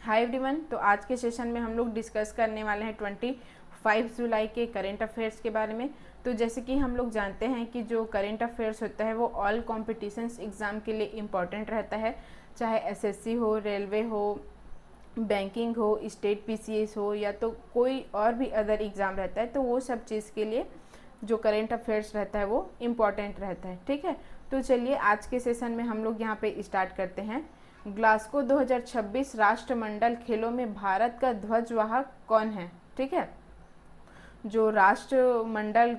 Hi everyone. तो आज के सेशन में हम लोग डिस्कस करने वाले हैं 25 जुलाई के करंट अफेयर्स के बारे में। तो जैसे कि हम लोग जानते हैं कि जो करंट अफेयर्स होता है वो ऑल कॉम्पिटिशन्स एग्ज़ाम के लिए इम्पॉर्टेंट रहता है, चाहे एसएससी हो, रेलवे हो, बैंकिंग हो, स्टेट पीसीएस हो या तो कोई और भी अदर एग्ज़ाम रहता है। तो वो सब चीज़ के लिए जो करंट अफेयर्स रहता है वो इम्पॉर्टेंट रहता है। ठीक है, तो चलिए आज के सेशन में हम लोग यहाँ पे स्टार्ट करते हैं। ग्लासगो 2026 राष्ट्रमंडल खेलों में भारत का ध्वजवाहक कौन है? ठीक है, जो राष्ट्रमंडल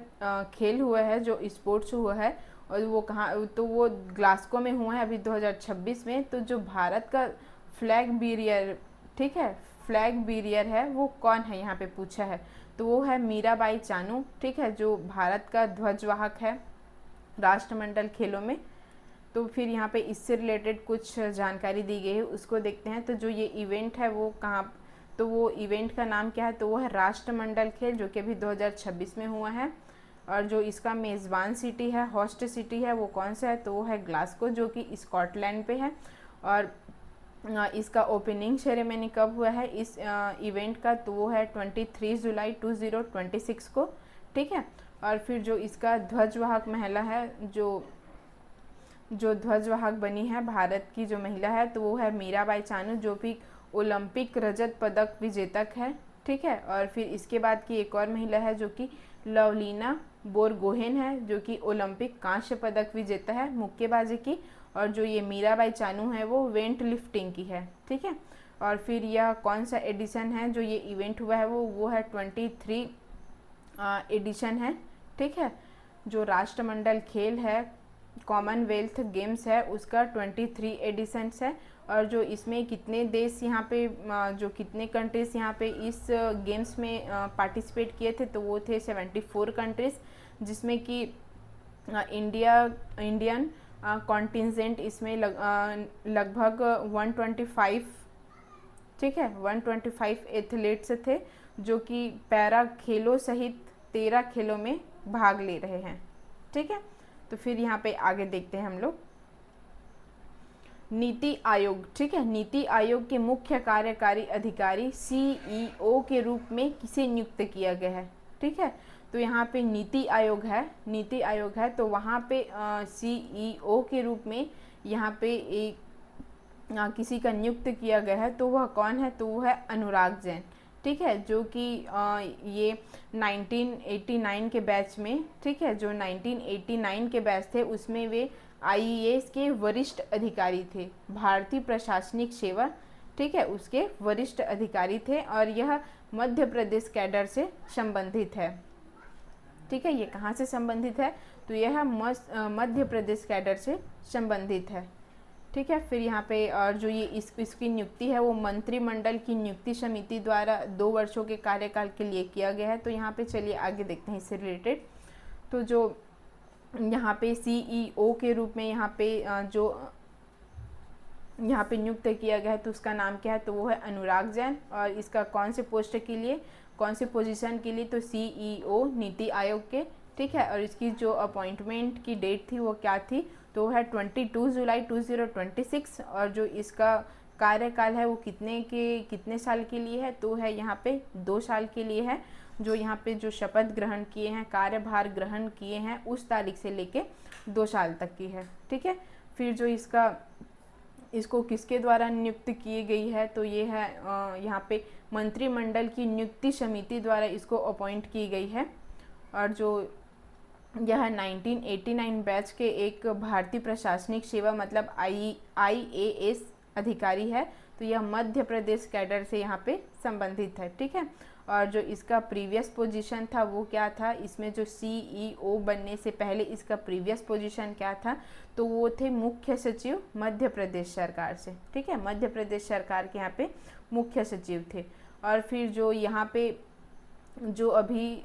खेल हुआ है, जो स्पोर्ट्स हुआ है, और वो कहाँ, तो वो ग्लासगो में हुआ है अभी 2026 में। तो जो भारत का फ्लैग बीरियर, ठीक है, फ्लैग बीरियर है वो कौन है, यहाँ पे पूछा है। तो वो है मीराबाई चानू। ठीक है, जो भारत का ध्वजवाहक है राष्ट्रमंडल खेलों में। तो फिर यहाँ पे इससे रिलेटेड कुछ जानकारी दी गई है, उसको देखते हैं। तो जो ये इवेंट है वो कहाँ, तो वो इवेंट का नाम क्या है? तो वो है राष्ट्रमंडल खेल, जो कि अभी 2026 में हुआ है। और जो इसका मेज़बान सिटी है, होस्ट सिटी है, वो कौन सा है? तो वो है ग्लासगो, जो कि स्कॉटलैंड पे है। और इसका ओपनिंग सेरेमनी कब हुआ है इस इवेंट का? तो वो है 23 जुलाई 2026 को। ठीक है, और फिर जो इसका ध्वजवाहक महिला है, जो ध्वजवाहक बनी है भारत की जो महिला है, तो वो है मीराबाई चानू, जो भी ओलंपिक रजत पदक विजेतक है। ठीक है, और फिर इसके बाद की एक और महिला है जो कि लवलीना बोरगोहेन है, जो कि ओलंपिक कांस्य पदक विजेता है मुक्केबाजी की। और जो ये मीराबाई चानू है वो वेट लिफ्टिंग की है। ठीक है, और फिर यह कौन सा एडिशन है जो ये इवेंट हुआ है? वो है 23 एडिशन है। ठीक है, जो राष्ट्रमंडल खेल है, कॉमनवेल्थ गेम्स है, उसका 23 एडिशंस है। और जो इसमें कितने देश यहाँ पे, जो कितने कंट्रीज़ यहाँ पे इस गेम्स में पार्टिसिपेट किए थे? तो वो थे 74 कंट्रीज़, जिसमें कि इंडियन कॉन्टिजेंट इसमें लगभग 125, ठीक है, 125 एथलीट्स थे, जो कि पैरा खेलों सहित 13 खेलों में भाग ले रहे हैं। ठीक है, तो फिर यहाँ पे आगे देखते हैं हम लोग नीति आयोग। ठीक है, नीति आयोग के मुख्य कार्यकारी अधिकारी सीईओ के रूप में किसे नियुक्त किया गया है? ठीक है, तो यहाँ पे नीति आयोग है, तो वहाँ पे सीईओ के रूप में यहाँ पे एक किसी का नियुक्त किया गया है। तो वह कौन है? तो वो है अनुराग जैन। ठीक है, जो कि ये 1989 के बैच में, ठीक है, जो 1989 के बैच थे उसमें वे आईएएस के वरिष्ठ अधिकारी थे, भारतीय प्रशासनिक सेवा, ठीक है, उसके वरिष्ठ अधिकारी थे। और यह मध्य प्रदेश कैडर से संबंधित है। ठीक है, ये कहाँ से संबंधित है? तो यह मध्य प्रदेश कैडर से संबंधित है। ठीक है, फिर यहाँ पे और जो ये इसकी नियुक्ति है वो मंत्रिमंडल की नियुक्ति समिति द्वारा 2 वर्षों के कार्यकाल के लिए किया गया है। तो यहाँ पे चलिए आगे देखते हैं इससे रिलेटेड। तो जो यहाँ पे सीईओ के रूप में यहाँ पे जो यहाँ पे नियुक्त किया गया है, तो उसका नाम क्या है? तो वो है अनुराग जैन। और इसका कौन से पोस्ट के लिए, कौन से पोजीशन के लिए? तो सीईओ नीति आयोग के। ठीक है, और इसकी जो अपॉइंटमेंट की डेट थी वो क्या थी? तो वो है 22 जुलाई 2026। और जो इसका कार्यकाल है वो कितने साल के लिए है? तो है यहाँ पे 2 साल के लिए है। जो यहाँ पे जो शपथ ग्रहण किए हैं, कार्यभार ग्रहण किए हैं, उस तारीख से लेके 2 साल तक की है। ठीक है, फिर जो इसको किसके द्वारा नियुक्त की गई है? तो ये है यहाँ पे मंत्रिमंडल की नियुक्ति समिति द्वारा इसको अपॉइंट की गई है। और जो यह 1989 बैच के एक भारतीय प्रशासनिक सेवा मतलब आईएएस अधिकारी है। तो यह मध्य प्रदेश कैडर से यहाँ पे संबंधित है। ठीक है, और जो इसका प्रीवियस पोजीशन था वो क्या था? इसमें जो सीईओ बनने से पहले इसका प्रीवियस पोजीशन क्या था? तो वो थे मुख्य सचिव मध्य प्रदेश सरकार से। ठीक है, मध्य प्रदेश सरकार के यहाँ पे मुख्य सचिव थे। और फिर जो यहाँ पे जो अभी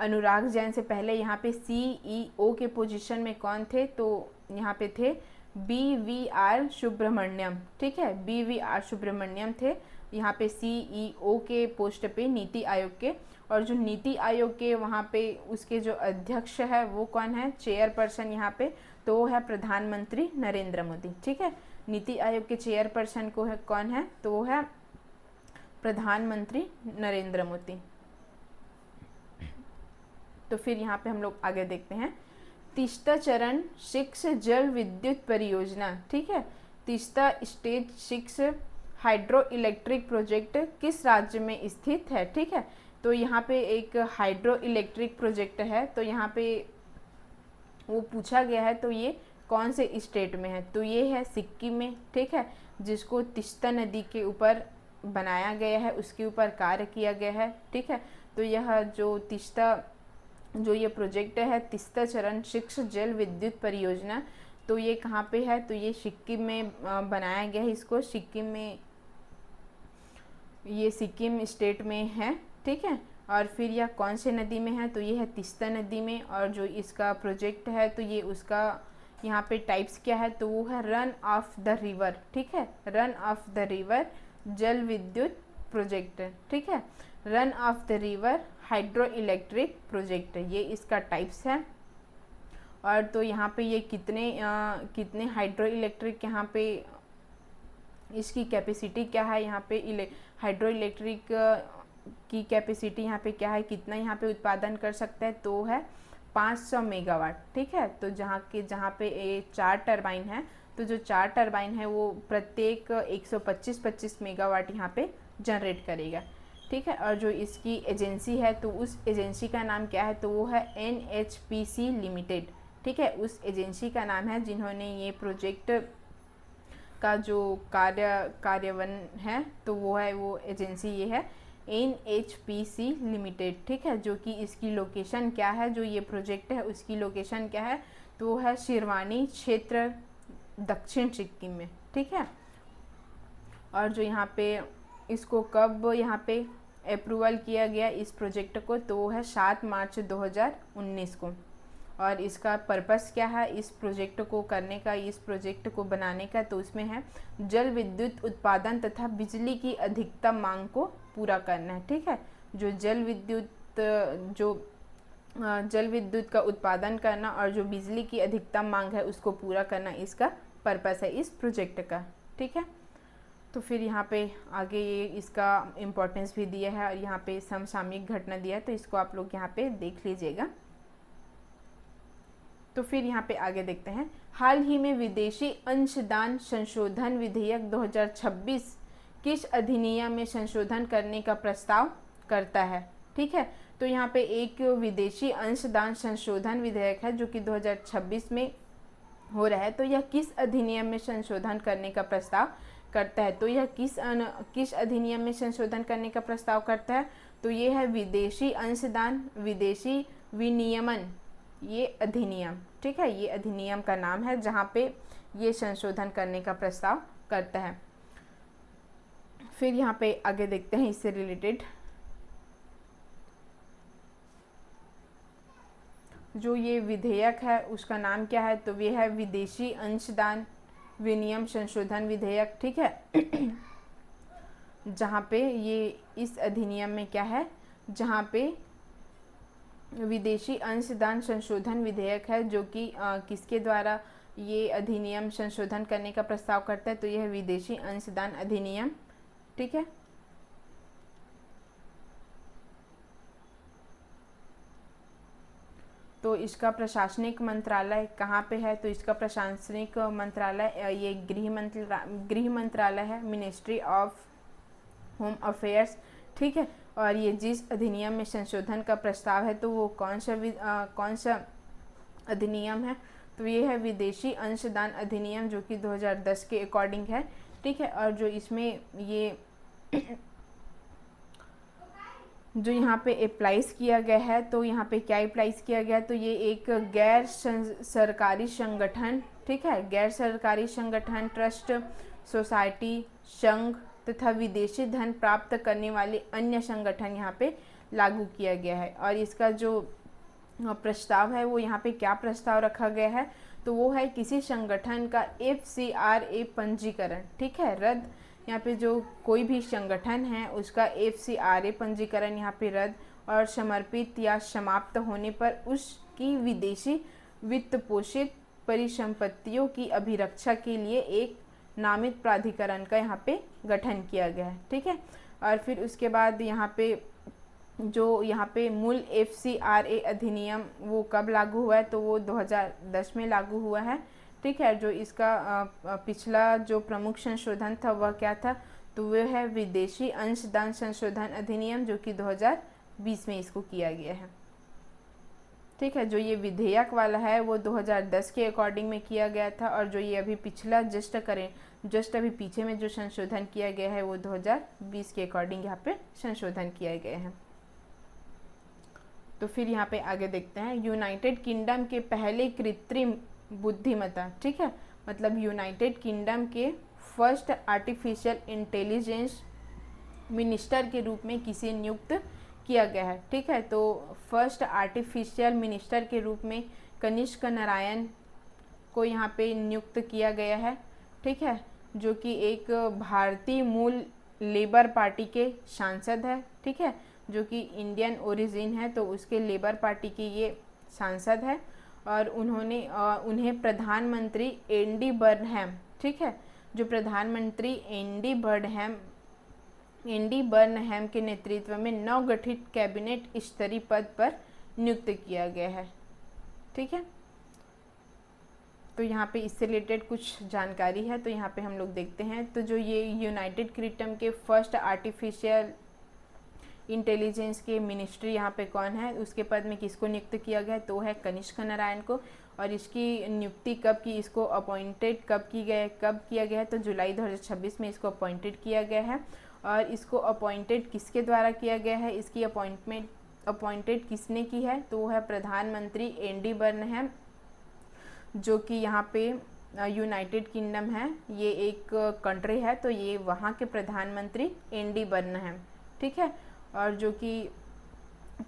अनुराग जैन से पहले यहाँ पे सीईओ के पोजीशन में कौन थे? तो यहाँ पे थे BVR सुब्रमण्यम। ठीक है, BVR सुब्रमण्यम थे यहाँ पे सीईओ के पोस्ट पे नीति आयोग के। और जो नीति आयोग के वहाँ पे उसके जो अध्यक्ष है वो कौन है? चेयरपर्सन यहाँ पे, तो वो है प्रधानमंत्री नरेंद्र मोदी। ठीक है, नीति आयोग के चेयरपर्सन को है कौन है? तो वो है प्रधानमंत्री नरेंद्र मोदी। तो फिर यहाँ पे हम लोग आगे देखते हैं, तीसरा चरण 6 जल विद्युत परियोजना, ठीक है। तीसरा स्टेज 6 हाइड्रो इलेक्ट्रिक प्रोजेक्ट किस राज्य में स्थित है, ठीक है। तो यहाँ पे एक हाइड्रो इलेक्ट्रिक प्रोजेक्ट है, तो यहाँ पे वो पूछा गया है, तो ये कौन से स्टेट में है, तो ये है सिक्किम में, ठीक है, जिसको तीस्ता नदी के ऊपर बनाया गया है, उसके ऊपर कार्य किया गया है, ठीक है। तो यह जो तीस्ता जो ये प्रोजेक्ट है तीसरा चरण 6 जल विद्युत परियोजना, तो ये कहाँ पे है, तो ये सिक्किम में बनाया गया है, इसको सिक्किम में, ये सिक्किम स्टेट में है, ठीक है। और फिर यह कौन से नदी में है, तो ये है तीस्ता नदी में। और जो इसका प्रोजेक्ट है तो ये उसका यहाँ पे टाइप्स क्या है, तो वो है रन ऑफ द रिवर, ठीक है, रन ऑफ द रिवर जल विद्युत प्रोजेक्ट, ठीक है, run of the river hydro electric project, ये इसका टाइप्स है। और तो यहाँ पे ये कितने हाइड्रो इलेक्ट्रिक यहाँ पे इसकी कैपेसिटी क्या है, यहाँ पे हाइड्रो इलेक्ट्रिक की कैपेसिटी यहाँ पे क्या है, कितना यहाँ पे उत्पादन कर सकता है, तो है 500 मेगावाट, ठीक है। तो जहाँ पे 4 टरबाइन है, तो जो 4 टरबाइन है वो प्रत्येक 125 मेगावाट यहाँ पे जनरेट करेगा, ठीक है। और जो इसकी एजेंसी है तो उस एजेंसी का नाम क्या है, तो वो है NHPC लिमिटेड, ठीक है, उस एजेंसी का नाम है जिन्होंने ये प्रोजेक्ट का जो कार्यान्वयन है तो वो है, वो एजेंसी ये है NHPC लिमिटेड, ठीक है। जो कि इसकी लोकेशन क्या है, जो ये प्रोजेक्ट है उसकी लोकेशन क्या है, तो वो है शिरवानी क्षेत्र, दक्षिण सिक्किम में, ठीक है। और जो यहाँ पे इसको कब यहाँ पे अप्रूवल किया गया इस प्रोजेक्ट को, तो वो है 7 मार्च 2019 को। और इसका पर्पस क्या है इस प्रोजेक्ट को करने का, इस प्रोजेक्ट को बनाने का, तो उसमें है जल विद्युत उत्पादन तथा बिजली की अधिकतम मांग को पूरा करना है, ठीक है। जो जल विद्युत का उत्पादन करना और जो बिजली की अधिकतम मांग है उसको पूरा करना, इसका पर्पस है इस प्रोजेक्ट का, ठीक है। तो फिर यहाँ पे आगे ये इसका इम्पोर्टेंस भी दिया है और यहाँ पे समसामयिक घटना दिया है, तो इसको आप लोग यहाँ पे देख लीजिएगा। तो फिर यहाँ पे आगे देखते हैं, हाल ही में विदेशी अंशदान संशोधन विधेयक 2026 किस अधिनियम में संशोधन करने का प्रस्ताव करता है, ठीक है। तो यहाँ पे एक विदेशी अंशदान संशोधन विधेयक है जो कि 2026 में हो रहा है, तो यह किस अधिनियम में संशोधन करने का प्रस्ताव करता है, तो यह किस अधिनियम में संशोधन करने का प्रस्ताव करता है, तो ये है विदेशी अंशदान विदेशी विनियमन, ये अधिनियम, ठीक है, ये अधिनियम का नाम है जहाँ पे ये संशोधन करने का प्रस्ताव करता है। फिर यहाँ पे आगे देखते हैं इससे रिलेटेड जो ये विधेयक है उसका नाम क्या है, तो ये है विदेशी अंशदान विनियम संशोधन विधेयक, ठीक है। जहाँ पे ये इस अधिनियम में क्या है, जहाँ पे विदेशी अंशदान संशोधन विधेयक है जो कि किसके द्वारा ये अधिनियम संशोधन करने का प्रस्ताव करता है, तो यह विदेशी अंशदान अधिनियम, ठीक है। तो इसका प्रशासनिक मंत्रालय कहाँ पे है, तो इसका प्रशासनिक मंत्रालय ये गृह मंत्रालय है, मिनिस्ट्री ऑफ होम अफेयर्स, ठीक है। और ये जिस अधिनियम में संशोधन का प्रस्ताव है तो वो कौन सा अधिनियम है, तो ये है विदेशी अंशदान अधिनियम जो कि 2010 के अकॉर्डिंग है, ठीक है। और जो इसमें ये जो यहाँ पे अप्लाइज किया गया है, तो यहाँ पे क्या अप्लाइज किया गया है, तो ये एक गैर सरकारी संगठन, ठीक है, गैर सरकारी संगठन, ट्रस्ट, सोसाइटी, संघ तथा विदेशी धन प्राप्त करने वाले अन्य संगठन यहाँ पे लागू किया गया है। और इसका जो प्रस्ताव है वो यहाँ पे क्या प्रस्ताव रखा गया है, तो वो है किसी संगठन का FCRA पंजीकरण, ठीक है, रद्द। यहाँ पे जो कोई भी संगठन है उसका FCRA पंजीकरण यहाँ पे रद्द और समर्पित या समाप्त होने पर उसकी विदेशी वित्त पोषित परिसंपत्तियों की अभिरक्षा के लिए एक नामित प्राधिकरण का यहाँ पे गठन किया गया है। ठीक है, और फिर उसके बाद यहाँ पे जो यहाँ पे मूल FCRA अधिनियम वो कब लागू हुआ है, तो वो 2010 में लागू हुआ है। ठीक है, जो इसका पिछला जो प्रमुख संशोधन था वह क्या था, तो वह है विदेशी अंशदान संशोधन अधिनियम, जो कि 2020 में इसको किया गया है। ठीक है, जो ये विधेयक वाला है वो 2010 के अकॉर्डिंग में किया गया था, और जो ये अभी पिछला जस्ट अभी पीछे में जो संशोधन किया गया है वो 2020 के अकॉर्डिंग यहाँ पे संशोधन किया गया है। तो फिर यहाँ पे आगे देखते हैं, यूनाइटेड किंगडम के पहले कृत्रिम बुद्धिमत्ता, ठीक है, मतलब यूनाइटेड किंगडम के फर्स्ट आर्टिफिशियल इंटेलिजेंस मिनिस्टर के रूप में किसे नियुक्त किया गया है। ठीक है, तो फर्स्ट आर्टिफिशियल मिनिस्टर के रूप में कनिष्क नारायण को यहाँ पे नियुक्त किया गया है। ठीक है, जो कि एक भारतीय मूल लेबर पार्टी के सांसद है। ठीक है, जो कि इंडियन ओरिजिन है, तो उसके लेबर पार्टी के ये सांसद है, और उन्हें प्रधानमंत्री एनडी बर्नहैम, ठीक है, जो प्रधानमंत्री एनडी बर्नहैम के नेतृत्व में नवगठित कैबिनेट स्तरीय पद पर नियुक्त किया गया है। ठीक है, तो यहाँ पे इससे रिलेटेड कुछ जानकारी है, तो यहाँ पे हम लोग देखते हैं। तो जो ये यूनाइटेड किंगडम के फर्स्ट आर्टिफिशियल इंटेलिजेंस के मिनिस्ट्री यहाँ पे कौन है, उसके पद में किसको नियुक्त किया गया, तो है कनिष्क नारायण को। और इसकी नियुक्ति कब की, इसको अपॉइंटेड कब किया गया है, तो जुलाई 2026 में इसको अपॉइंटेड किया गया है। और इसको अपॉइंटेड किसके द्वारा किया गया है, इसकी अपॉइंटेड किसने की है, तो वो है प्रधानमंत्री एनडी बर्नहैम, जो कि यहाँ पे यूनाइटेड किंगडम है, ये एक कंट्री है, तो ये वहाँ के प्रधानमंत्री एनडी बर्नहैम। ठीक है, और जो कि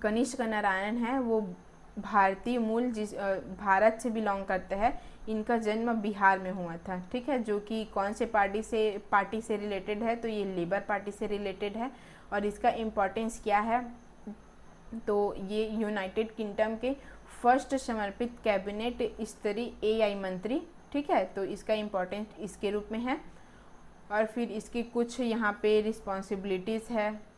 कनिष्क नारायण है वो भारतीय मूल भारत से बिलोंग करते हैं। इनका जन्म बिहार में हुआ था। ठीक है, जो कि कौन से पार्टी से रिलेटेड है, तो ये लेबर पार्टी से रिलेटेड है। और इसका इम्पोर्टेंस क्या है, तो ये यूनाइटेड किंगडम के फर्स्ट समर्पित कैबिनेट स्तरीय AI मंत्री। ठीक है, तो इसका इम्पोर्टेंस इसके रूप में है। और फिर इसकी कुछ यहाँ पे रिस्पॉन्सिबिलिटीज़ है।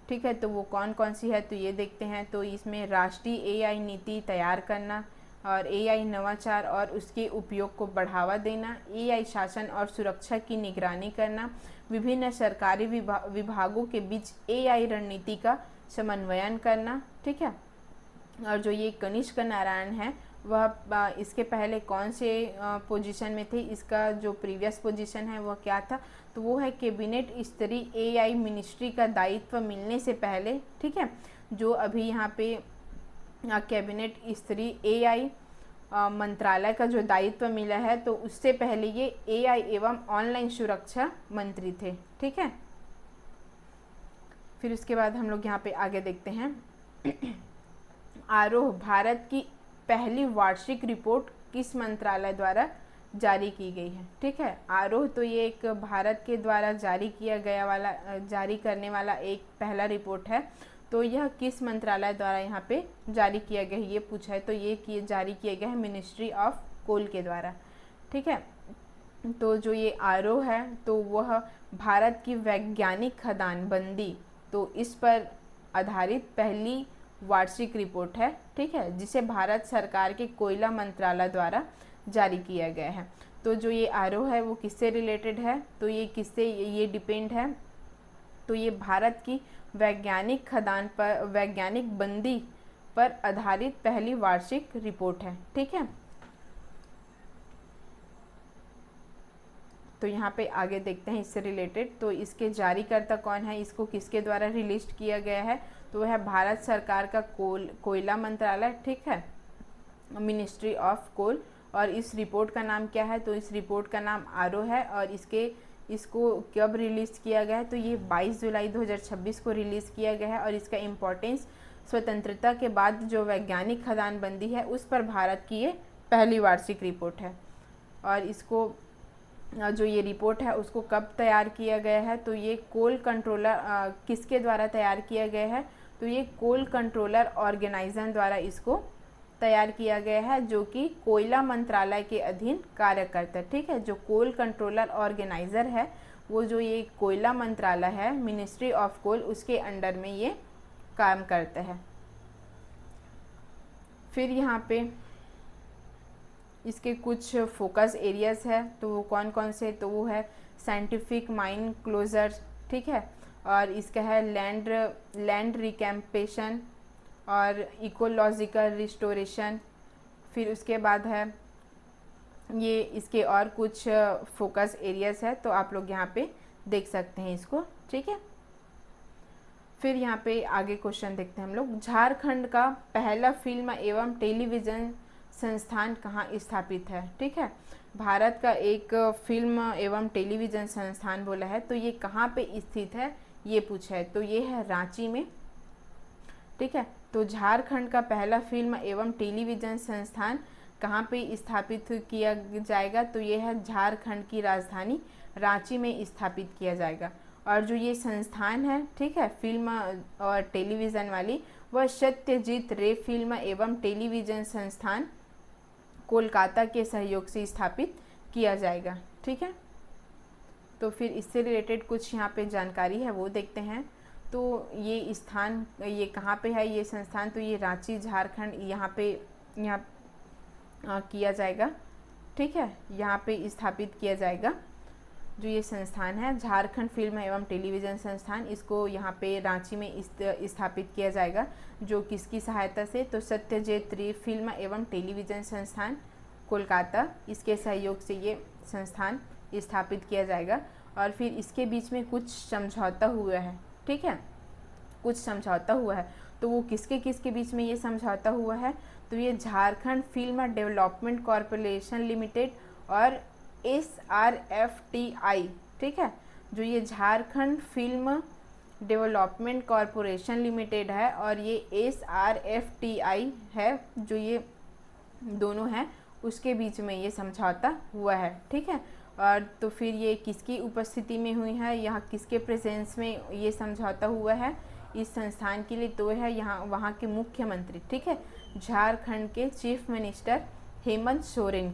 ठीक है, तो वो कौन कौन सी है, तो ये देखते हैं। तो इसमें राष्ट्रीय AI नीति तैयार करना, और AI नवाचार और उसके उपयोग को बढ़ावा देना, AI शासन और सुरक्षा की निगरानी करना, विभिन्न सरकारी विभागों के बीच AI रणनीति का समन्वयन करना। ठीक है, और जो ये कनिष्क नारायण है वह इसके पहले कौन से पोजीशन में थे, इसका जो प्रीवियस पोजीशन है वह क्या था, तो वो है कैबिनेट स्तरीय AI मिनिस्ट्री का दायित्व मिलने से पहले। ठीक है, जो अभी यहाँ पे कैबिनेट स्तरीय AI मंत्रालय का जो दायित्व मिला है, तो उससे पहले ये AI एवं ऑनलाइन सुरक्षा मंत्री थे। ठीक है, फिर उसके बाद हम लोग यहाँ पे आगे देखते हैं। आरोह भारत की पहली वार्षिक रिपोर्ट किस मंत्रालय द्वारा जारी की गई है। ठीक है, आरोह तो ये एक भारत के द्वारा जारी करने वाला एक पहला रिपोर्ट है। तो यह किस मंत्रालय द्वारा यहाँ पे जारी किया गया है, ये पूछा है, तो ये जारी किया गया है मिनिस्ट्री ऑफ कोल के द्वारा। ठीक है, तो जो ये आरोह है तो वह भारत की वैज्ञानिक खदानबंदी, तो इस पर आधारित पहली वार्षिक रिपोर्ट है। ठीक है, जिसे भारत सरकार के कोयला मंत्रालय द्वारा जारी किया गया है। तो जो ये आरोह है वो किससे रिलेटेड है, तो ये डिपेंड है, तो ये भारत की वैज्ञानिक बंदी पर आधारित पहली वार्षिक रिपोर्ट है। ठीक है, तो यहाँ पे आगे देखते हैं इससे रिलेटेड। तो इसके जारीकर्ता कौन है, इसको किसके द्वारा रिलीज किया गया है, तो वह है भारत सरकार का कोयला मंत्रालय। ठीक है, मिनिस्ट्री ऑफ कोल। और इस रिपोर्ट का नाम क्या है, तो इस रिपोर्ट का नाम आरोह है। और इसको कब रिलीज़ किया गया है, तो ये 22 जुलाई 2026 को रिलीज़ किया गया है। और इसका इम्पोर्टेंस स्वतंत्रता के बाद जो वैज्ञानिक खदानबंदी है उस पर भारत की ये पहली वार्षिक रिपोर्ट है। और इसको जो ये रिपोर्ट है उसको कब तैयार किया गया है, तो ये कोल कंट्रोलर किसके द्वारा तैयार किया गया है, तो ये कोल कंट्रोलर ऑर्गेनाइजेशन द्वारा इसको तैयार किया गया है, जो कि कोयला मंत्रालय के अधीन कार्य करता है। ठीक है, जो कोल कंट्रोलर ऑर्गेनाइजर है, वो जो ये कोयला मंत्रालय है, मिनिस्ट्री ऑफ कोल, उसके अंडर में ये काम करता है। फिर यहाँ पे इसके कुछ फोकस एरियाज है, तो वो कौन कौन से, तो वो है साइंटिफिक माइन क्लोजर, ठीक है, और इसका है लैंड रिकैम्पेशन और इकोलॉजिकल रिस्टोरेशन। फिर उसके बाद है ये इसके और कुछ फोकस एरियाज है, तो आप लोग यहाँ पे देख सकते हैं इसको। ठीक है, फिर यहाँ पे आगे क्वेश्चन देखते हैं हम लोग। झारखंड का पहला फिल्म एवं टेलीविज़न संस्थान कहाँ स्थापित है? ठीक है, भारत का एक फिल्म एवं टेलीविज़न संस्थान बोला है, तो ये कहाँ पे स्थित है ये पूछा है, तो ये है रांची में। ठीक है, तो झारखंड का पहला फिल्म एवं टेलीविज़न संस्थान कहाँ पे स्थापित किया जाएगा, तो ये है झारखंड की राजधानी रांची में स्थापित किया जाएगा। और जो ये संस्थान है, ठीक है, फिल्म और टेलीविज़न वाली, वह सत्यजीत रे फिल्म एवं टेलीविज़न संस्थान कोलकाता के सहयोग से स्थापित किया जाएगा। ठीक है, तो फिर इससे रिलेटेड कुछ यहाँ पे जानकारी है वो देखते हैं। तो ये स्थान ये कहाँ पे है ये संस्थान, तो ये रांची झारखंड यहाँ पे किया जाएगा। ठीक है, यहाँ पे स्थापित किया जाएगा जो ये संस्थान है झारखंड फिल्म एवं टेलीविज़न संस्थान, इसको यहाँ पे रांची में स्थापित किया जाएगा। जो किसकी सहायता से, तो सत्यजीत रे फिल्म एवं टेलीविज़न संस्थान कोलकाता, इसके सहयोग से ये संस्थान स्थापित किया जाएगा। और फिर इसके बीच में कुछ समझौता हुआ है। ठीक है, कुछ समझौता हुआ है, तो वो किसके बीच में ये समझौता हुआ है, तो ये Jharkhand film development corporation limited और SRFTI। ठीक है, जो ये Jharkhand film development corporation limited है और ये SRFTI है, जो ये दोनों हैं, उसके बीच में ये समझौता हुआ है। ठीक है, और तो फिर ये किसकी उपस्थिति में हुई है, यहाँ किसके प्रेजेंस में ये समझौता हुआ है इस संस्थान के लिए, तो है यहाँ वहाँ के मुख्यमंत्री, ठीक है, झारखंड के चीफ मिनिस्टर हेमंत सोरेन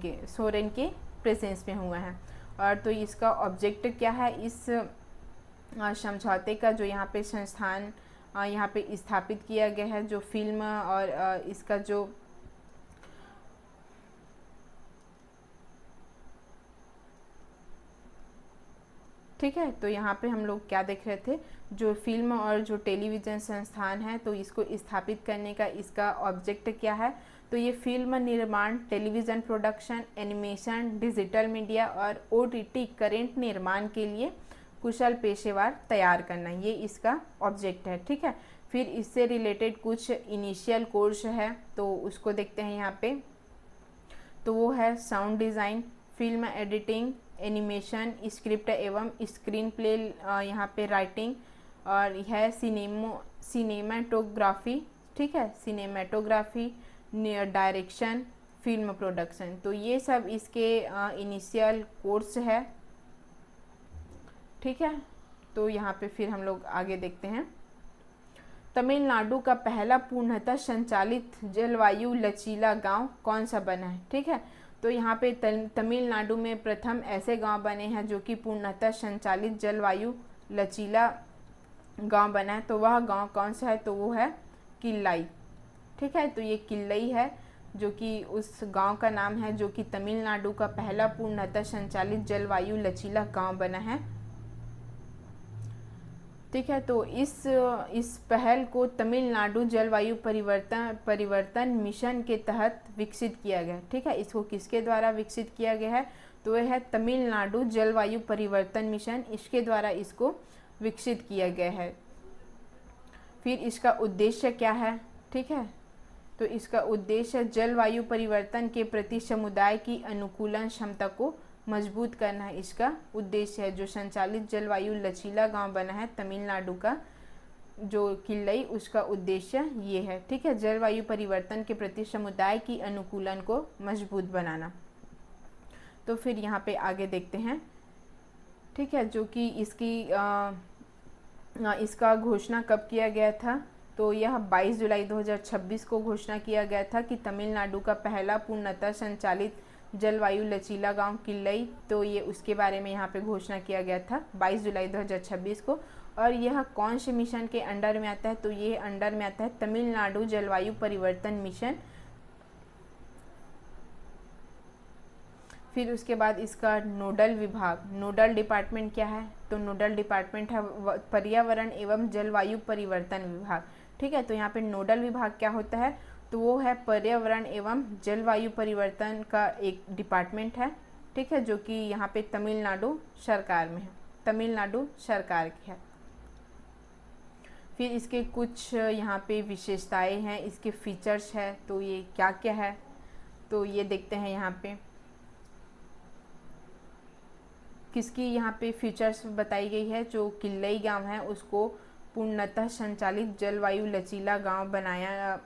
के प्रेजेंस में हुआ है। और तो इसका ऑब्जेक्ट क्या है इस समझौते का, जो यहाँ पे संस्थान यहाँ पे स्थापित किया गया है, जो फिल्म और इसका जो ठीक है, तो यहाँ पे हम लोग क्या देख रहे थे, जो फिल्म और जो टेलीविज़न संस्थान है, तो इसको स्थापित करने का इसका ऑब्जेक्ट क्या है, तो ये फिल्म निर्माण, television production, animation, digital media और OTT करेंट निर्माण के लिए कुशल पेशेवर तैयार करना, ये इसका ऑब्जेक्ट है। ठीक है, फिर इससे रिलेटेड कुछ इनिशियल कोर्स है, तो उसको देखते हैं यहाँ पे। तो वो है sound design, film editing, animation, script एवं स्क्रीन प्ले यहाँ पे राइटिंग, और है सिनेमाटोग्राफी। ठीक है, सिनेमाटोग्राफी, डायरेक्शन, फिल्म प्रोडक्शन, तो ये सब इसके इनिशियल कोर्स है। ठीक है, तो यहाँ पे फिर हम लोग आगे देखते हैं। तमिलनाडु का पहला पूर्णतः संचालित जलवायु लचीला गांव कौन सा बना है? ठीक है, तो यहाँ पे तमिलनाडु में प्रथम ऐसे गांव बने हैं जो कि पूर्णतः संचालित जलवायु लचीला गांव बना है, तो वह गांव कौन सा है, तो वो है किल्लाई। ठीक है, तो ये किल्लाई है जो कि उस गांव का नाम है, जो कि तमिलनाडु का पहला पूर्णतः संचालित जलवायु लचीला गांव बना है। ठीक है, तो इस पहल को तमिलनाडु जलवायु परिवर्तन मिशन के तहत विकसित किया गया। ठीक है, इसको किसके द्वारा विकसित किया गया है, तो यह है तमिलनाडु जलवायु परिवर्तन मिशन, इसके द्वारा इसको विकसित किया गया है। फिर इसका उद्देश्य क्या है? ठीक है, तो इसका उद्देश्य जलवायु परिवर्तन के प्रति समुदाय की अनुकूलन क्षमता को मजबूत करना है, इसका उद्देश्य है। जो संचालित जलवायु लचीला गांव बना है तमिलनाडु का, जो किल्लाई, उसका उद्देश्य ये है। ठीक है, जलवायु परिवर्तन के प्रति समुदाय की अनुकूलन को मजबूत बनाना। तो फिर यहाँ पे आगे देखते हैं। ठीक है, जो कि इसका घोषणा कब किया गया था, तो यह 22 जुलाई 2026 को घोषणा किया गया था कि तमिलनाडु का पहला पूर्णतः संचालित जलवायु लचीला गांव किल्लई, तो ये उसके बारे में यहाँ पे घोषणा किया गया था 22 जुलाई 2026 को। और यह कौन से मिशन के अंडर में आता है, तो ये अंडर में आता है तमिलनाडु जलवायु परिवर्तन मिशन। फिर उसके बाद इसका नोडल विभाग, नोडल डिपार्टमेंट क्या है, तो नोडल डिपार्टमेंट है पर्यावरण एवं जलवायु परिवर्तन विभाग। ठीक है, तो यहाँ पे नोडल विभाग क्या होता है, तो वो है पर्यावरण एवं जलवायु परिवर्तन का एक डिपार्टमेंट है। ठीक है, जो कि यहाँ पे तमिलनाडु सरकार में है, तमिलनाडु सरकार की है। फिर इसके कुछ यहाँ पे विशेषताएं हैं, इसके फीचर्स है, तो ये क्या क्या है, तो ये देखते हैं यहाँ पे किसकी यहाँ पे फीचर्स बताई गई है। जो किल्लई गांव है उसको पूर्णतः संचालित जलवायु लचीला गांव बनाया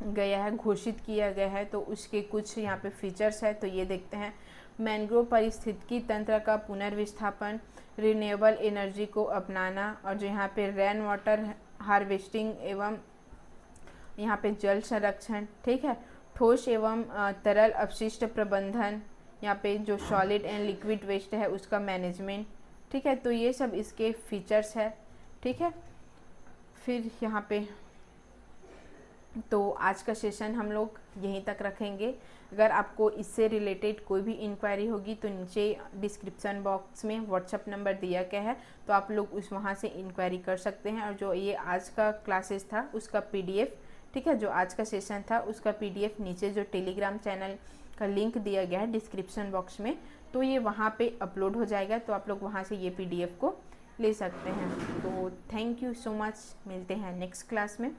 गया है, घोषित किया गया है, तो उसके कुछ यहाँ पे फीचर्स है, तो ये देखते हैं। मैंग्रोव पारिस्थितिकी तंत्र का पुनर्विस्थापन, रिन्यूएबल एनर्जी को अपनाना, और जो यहाँ पे रेन वाटर हार्वेस्टिंग एवं यहाँ पे जल संरक्षण। ठीक है, ठोस एवं तरल अपशिष्ट प्रबंधन, यहाँ पे जो सॉलिड एंड लिक्विड वेस्ट है उसका मैनेजमेंट। ठीक है, तो ये सब इसके फीचर्स है। ठीक है, फिर यहाँ पे तो आज का सेशन हम लोग यहीं तक रखेंगे। अगर आपको इससे रिलेटेड कोई भी इंक्वायरी होगी तो नीचे डिस्क्रिप्शन बॉक्स में व्हाट्सएप नंबर दिया गया है, तो आप लोग वहाँ से इंक्वायरी कर सकते हैं। और जो ये आज का क्लासेस था उसका PDF, ठीक है, जो आज का सेशन था उसका PDF नीचे जो टेलीग्राम चैनल का लिंक दिया गया है डिस्क्रिप्शन बॉक्स में, तो ये वहाँ पे अपलोड हो जाएगा, तो आप लोग वहाँ से ये PDF को ले सकते हैं। तो थैंक यू सो मच, मिलते हैं नेक्स्ट क्लास में।